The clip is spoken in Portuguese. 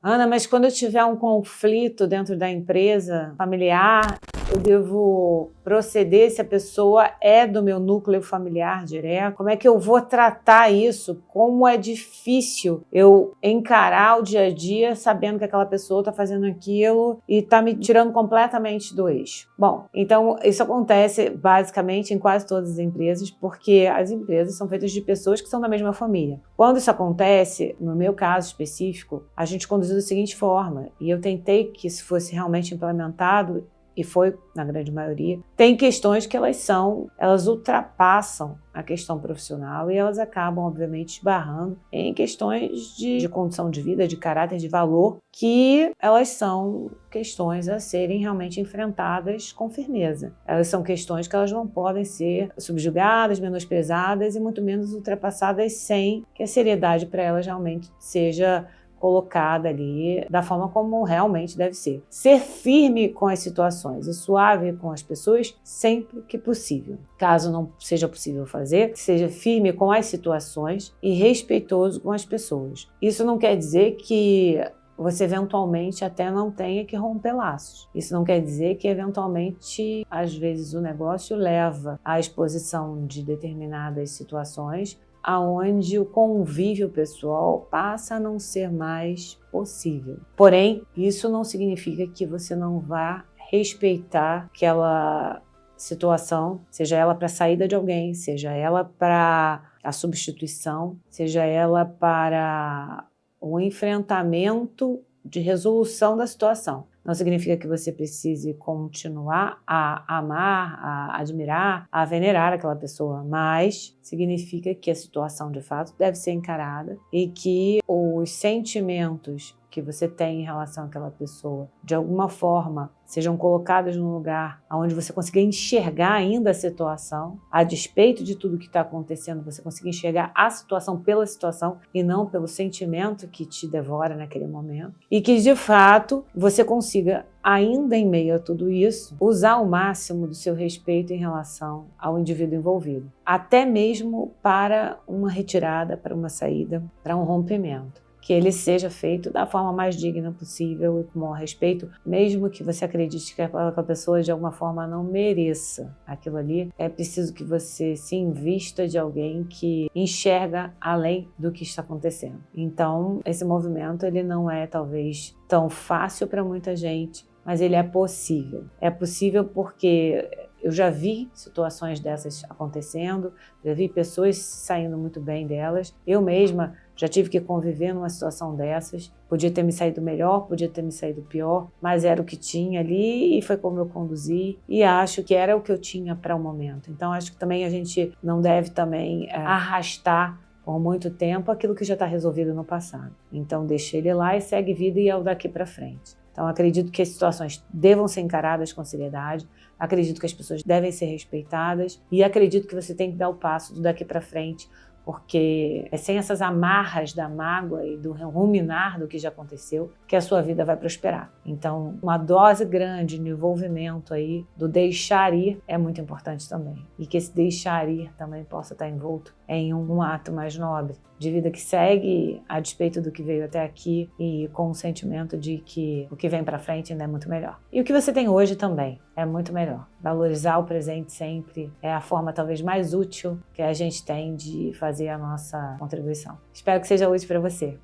Ana, mas quando eu tiver um conflito dentro da empresa familiar, eu devo proceder se a pessoa é do meu núcleo familiar direto? Como é que eu vou tratar isso? Como é difícil eu encarar o dia a dia sabendo que aquela pessoa está fazendo aquilo e está me tirando completamente do eixo? Bom, então isso acontece basicamente em quase todas as empresas, porque as empresas são feitas de pessoas que são da mesma família. Quando isso acontece, no meu caso específico, a gente conduziu da seguinte forma, e eu tentei que isso fosse realmente implementado, e foi, na grande maioria, tem questões que elas ultrapassam a questão profissional e elas acabam, obviamente, esbarrando em questões de condição de vida, de caráter, de valor, que elas são questões a serem realmente enfrentadas com firmeza. Elas são questões que elas não podem ser subjugadas, menosprezadas e muito menos ultrapassadas sem que a seriedade para elas realmente seja colocada ali da forma como realmente deve ser. Ser firme com as situações e suave com as pessoas sempre que possível. Caso não seja possível fazer, seja firme com as situações e respeitoso com as pessoas. Isso não quer dizer que você eventualmente até não tenha que romper laços. Isso não quer dizer que eventualmente, às vezes, o negócio leva à exposição de determinadas situações aonde o convívio pessoal passa a não ser mais possível. Porém, isso não significa que você não vá respeitar aquela situação, seja ela para a saída de alguém, seja ela para a substituição, seja ela para o enfrentamento de resolução da situação. Não significa que você precise continuar a amar, a admirar, a venerar aquela pessoa, mas significa que a situação de fato deve ser encarada e que os sentimentos que você tem em relação àquela pessoa, de alguma forma, sejam colocados num lugar onde você consiga enxergar ainda a situação, a despeito de tudo que está acontecendo, você consiga enxergar a situação pela situação e não pelo sentimento que te devora naquele momento. E que, de fato, você consiga, ainda em meio a tudo isso, usar o máximo do seu respeito em relação ao indivíduo envolvido. Até mesmo para uma retirada, para uma saída, para um rompimento. Que ele seja feito da forma mais digna possível e com maior respeito, mesmo que você acredite que aquela pessoa de alguma forma não mereça aquilo ali, é preciso que você se invista de alguém que enxerga além do que está acontecendo. Então, esse movimento ele não é talvez tão fácil para muita gente, mas ele é possível. É possível porque eu já vi situações dessas acontecendo, já vi pessoas saindo muito bem delas. Eu mesma já tive que conviver numa situação dessas. Podia ter me saído melhor, podia ter me saído pior, mas era o que tinha ali e foi como eu conduzi. E acho que era o que eu tinha para o momento. Então acho que também a gente não deve também arrastar por muito tempo aquilo que já está resolvido no passado. Então deixa ele lá e segue vida e é o daqui para frente. Então acredito que as situações devam ser encaradas com seriedade, acredito que as pessoas devem ser respeitadas e acredito que você tem que dar o passo do daqui para frente, porque é sem essas amarras da mágoa e do ruminar do que já aconteceu que a sua vida vai prosperar. Então, uma dose grande de envolvimento aí do deixar ir é muito importante também. E que esse deixar ir também possa estar envolto em um ato mais nobre, de vida que segue a despeito do que veio até aqui e com o sentimento de que o que vem para frente ainda é muito melhor. E o que você tem hoje também é muito melhor. Valorizar o presente sempre é a forma talvez mais útil que a gente tem de fazer a nossa contribuição. Espero que seja útil para você.